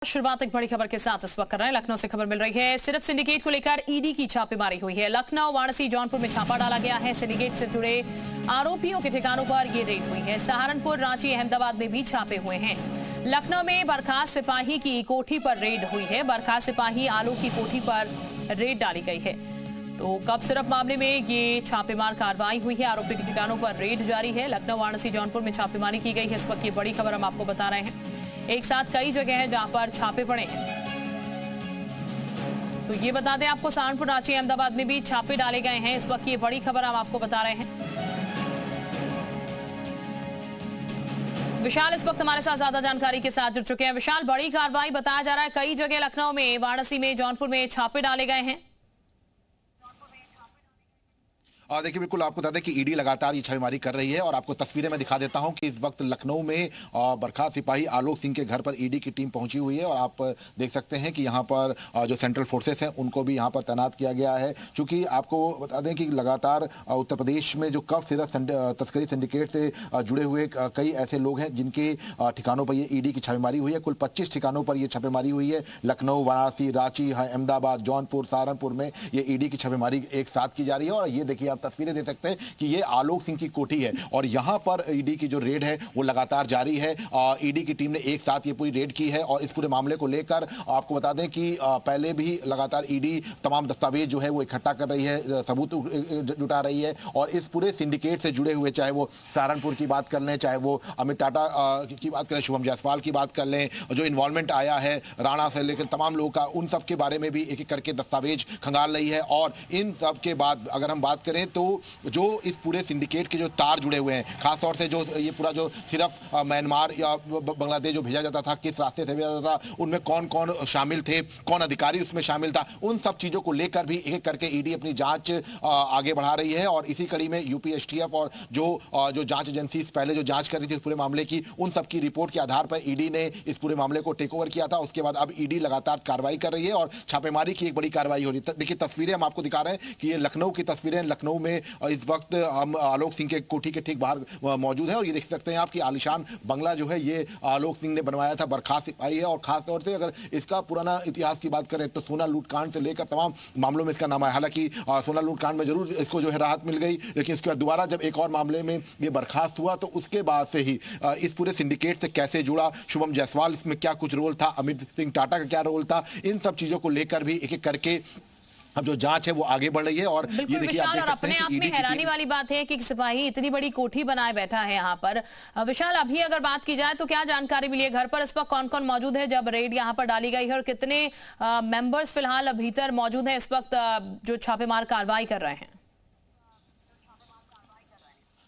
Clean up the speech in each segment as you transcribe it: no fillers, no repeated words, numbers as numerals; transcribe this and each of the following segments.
शुरुआत एक बड़ी खबर के साथ इस वक्त कर रहे हैं। लखनऊ से खबर मिल रही है। सिर्फ सिंडिकेट को लेकर ईडी की छापेमारी हुई है। लखनऊ, वाराणसी, जौनपुर में छापा डाला गया है। सिंडिकेट से जुड़े आरोपियों के ठिकानों पर ये रेड हुई है। सहारनपुर, रांची, अहमदाबाद में भी छापे हुए हैं। लखनऊ में बर्खास्त सिपाही की कोठी पर रेड हुई है। बर्खास्त सिपाही आलोक की कोठी पर रेड डाली गई है। तो कब सिर्फ मामले में ये छापेमार कार्रवाई हुई है। आरोपी के ठिकानों पर रेड जारी है। लखनऊ, वाराणसी, जौनपुर में छापेमारी की गई है। इस वक्त ये बड़ी खबर हम आपको बता रहे हैं। एक साथ कई जगह हैं जहां पर छापे पड़े हैं। तो ये बता दें आपको, सहारनपुर, रांची, अहमदाबाद में भी छापे डाले गए हैं। इस वक्त ये बड़ी खबर हम आपको बता रहे हैं। विशाल इस वक्त हमारे साथ ज्यादा जानकारी के साथ जुड़ चुके हैं। विशाल, बड़ी कार्रवाई बताया जा रहा है। कई जगह लखनऊ में, वाराणसी में, जौनपुर में छापे डाले गए हैं। देखिए, बिल्कुल आपको बता दें कि ईडी लगातार ये छापेमारी कर रही है और आपको तस्वीरें मैं दिखा देता हूं कि इस वक्त लखनऊ में बर्खास्त सिपाही आलोक सिंह के घर पर ईडी की टीम पहुंची हुई है और आप देख सकते हैं कि यहां पर जो सेंट्रल फोर्सेस हैं उनको भी यहां पर तैनात किया गया है। चूंकि आपको बता दें कि लगातार उत्तर प्रदेश में जो कफ सिरप तस्करी सिंडिकेट से जुड़े हुए कई ऐसे लोग हैं जिनके ठिकानों पर ये ईडी की छापेमारी हुई है। कुल 25 ठिकानों पर यह छापेमारी हुई है। लखनऊ, वाराणसी, रांची, अहमदाबाद, जौनपुर, सहारनपुर में ये ईडी की छापेमारी एक साथ की जा रही है। और ये देखिए, तस्वीरें दे सकते हैं कि ये आलोक सिंह की कोठी है और यहां पर ईडी की जो रेड है वो लगातार जारी है। ईडी की टीम ने एक साथ ये पूरी रेड की है और इस पूरे मामले को लेकर आपको बता दें कि पहले भी लगातार ईडी तमाम दस्तावेज जो है वो इकट्ठा कर रही है, सबूत जुटा रही है और इस पूरे सिंडिकेट से जुड़े हुए, चाहे वो सहारनपुर की बात कर लें, चाहे वो अमित टाटा की बात करें, शुभम जायसवाल की बात कर लें, जो इन्वॉल्वमेंट आया है राणा से लेकर तमाम लोगों का, उन सब के बारे में भी एक एक करके दस्तावेज खंगाल रही है। और इन सब के बाद अगर हम बात करें तो जो इस पूरे सिंडिकेट के जो तार जुड़े हुए हैं, खासतौर से जो ये पूरा जो सिर्फ म्यांमार या बांग्लादेश जो भेजा जाता था, किस रास्ते से भेजा जाता था, उनमें कौन कौन शामिल थे, कौन अधिकारी उसमें शामिल था, उन सब चीजों को लेकर भी एक करके ईडी अपनी जांच आगे बढ़ा रही है। और इसी कड़ी में यूपी एसटीएफ और जो जांच एजेंसी पहले जो जांच कर रही थी इस पूरे मामले की, उन सब की रिपोर्ट के आधार पर ईडी ने इस पूरे मामले को टेक ओवर किया था। उसके बाद अब ईडी लगातार कार्रवाई कर रही है और छापेमारी की एक बड़ी कार्रवाई हो रही है। देखिए, तस्वीरें हम आपको दिखा रहे हैं कि ये लखनऊ की तस्वीरें। लखनऊ में इस वक्त हम आलोक सिंह के कोठी के ठीक बाहर मौजूद है और ये देख सकते हैं आप कि आलिशान बंगला जो है ये आलोक सिंह ने बनवाया था। बर्खास्त सिपाही है और खास तौर से अगर इसका पुराना इतिहास की बात करें तो सोना लूटकांड से लेकर तमाम मामलों में इसका नाम है। हालांकि सोना लूटकांड में जरूर इसको जो है राहत मिल गई, लेकिन इसके बाद दोबारा जब एक और मामले में ये बर्खास्त हुआ तो उसके बाद से ही इस पूरे सिंडिकेट से कैसे जुड़ा, शुभम जायसवाल इसमें क्या कुछ रोल था, अमित सिंह टाटा का क्या रोल था, इन सब चीजों को लेकर भी एक एक करके अब जो जांच है वो आगे बढ़ रही है। और ये देखिए, आप देख सकते हैं कि अपने आप में हैरानी वाली बात है कि सिपाही इतनी बड़ी कोठी बनाए बैठा है यहाँ पर। विशाल, अभी अगर बात की जाए तो क्या जानकारी मिली है घर पर? इस वक्त कौन कौन मौजूद है जब रेड यहाँ पर डाली गई है और कितने मेंबर्स फिलहाल भीतर मौजूद हैं इस वक्त जो छापेमार कार्रवाई कर रहे हैं?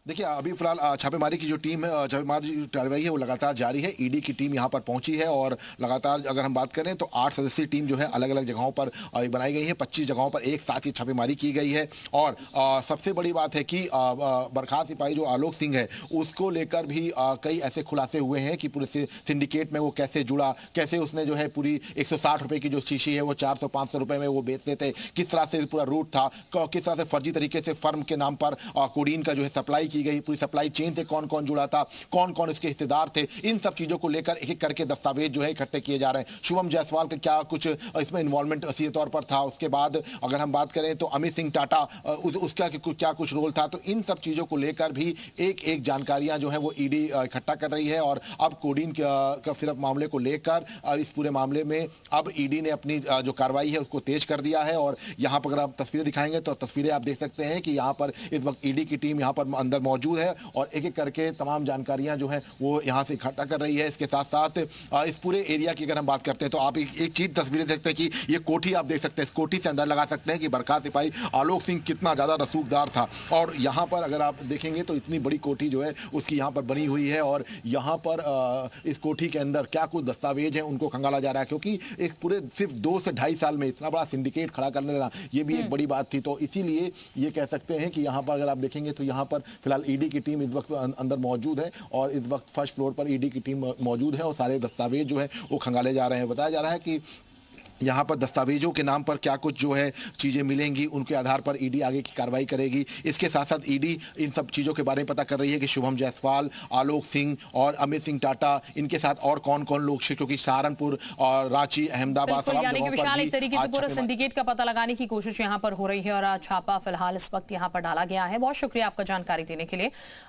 देखिए, अभी फिलहाल छापेमारी की जो टीम है, छापेमारी की कार्रवाई है वो लगातार जारी है। ईडी की टीम यहां पर पहुंची है और लगातार अगर हम बात करें तो 8 सदस्यीय टीम जो है अलग अलग जगहों पर बनाई गई है। 25 जगहों पर एक साथ ही छापेमारी की गई है। और सबसे बड़ी बात है कि बर्खास्त सिपाही जो आलोक सिंह है उसको लेकर भी कई ऐसे खुलासे हुए हैं कि पूरे सिंडिकेट में वो कैसे जुड़ा, कैसे उसने जो है पूरी 160 रुपए की जो शीशी है वो 400-500 रुपए में वो बेचते थे, किस तरह से पूरा रूट था, किस तरह से फर्जी तरीके से फर्म के नाम पर कोडीन का जो है सप्लाई की गई, पूरी सप्लाई चेन से कौन कौन जुड़ा था, कौन कौन इसके हिस्सेदार थे, इन सब चीजों को लेकर एक एक करके दस्तावेज जो है इकट्ठे किए जा रहे हैं। शुभम जायसवाल का क्या कुछ इसमें इन्वॉल्वमेंट सीधे तौर पर था, उसके बाद अगर हम बात करें तो अमित सिंह टाटा उसका क्या कुछ रोल था, तो इन सब चीजों को लेकर भी एक एक जानकारियां जो है वो ईडी इकट्ठा कर रही है। और अब कोडीन का सिर्फ मामले को लेकर इस पूरे मामले में अब ईडी ने अपनी जो कार्रवाई है उसको तेज कर दिया है। और यहां पर अगर आप तस्वीरें दिखाएंगे तो तस्वीरें आप देख सकते हैं कि यहां पर इस वक्त ईडी की टीम यहां पर अंदर मौजूद है और एक एक करके तमाम जानकारियां जो है वो यहां से इकट्ठा कर रही है। इसके साथ साथ इस पूरे एरिया की अगर हम बात करते हैं तो आप एक चीज तस्वीरें देखते हैं कि ये कोठी आप देख सकते हैं, इस कोठी से अंदर लगा सकते हैं कि बर्खास्त सिपाही आलोक सिंह कितना ज्यादा रसूखदार था। और यहां पर अगर आप देखेंगे तो इतनी बड़ी कोठी जो है उसकी यहां पर बनी हुई है और यहां पर इस कोठी के अंदर क्या कुछ दस्तावेज है उनको खंगाला जा रहा है, क्योंकि एक पूरे सिर्फ 2 से ढाई साल में इतना बड़ा सिंडिकेट खड़ा करने लगा, ये भी एक बड़ी बात थी। तो इसीलिए ये कह सकते हैं कि यहाँ पर अगर आप देखेंगे तो यहाँ पर फिलहाल ईडी की टीम इस वक्त अंदर मौजूद है और इस वक्त फर्स्ट फ्लोर पर ईडी की टीम मौजूद है और सारे दस्तावेज जो है वो खंगाले जा रहे हैं। बताया जा रहा है कि यहाँ पर दस्तावेजों के नाम पर क्या कुछ जो है चीजें मिलेंगी, उनके आधार पर ईडी आगे की कार्रवाई करेगी। इसके साथ साथ ईडी इन सब चीजों के बारे में पता कर रही है कि शुभम जायसवाल, आलोक सिंह और अमित सिंह टाटा, इनके साथ और कौन कौन लोग, क्योंकि सहारनपुर और रांची, अहमदाबाद, बिल्कुल, यानी कि जगहों पर विशाल भी एक तरीके से आज पूरा छापेमारी- सिंडिकेट का पता लगाने की कोशिश यहाँ पर हो रही है और आज छापा फिलहाल इस वक्त यहाँ पर डाला गया है। बहुत शुक्रिया आपका जानकारी देने के लिए।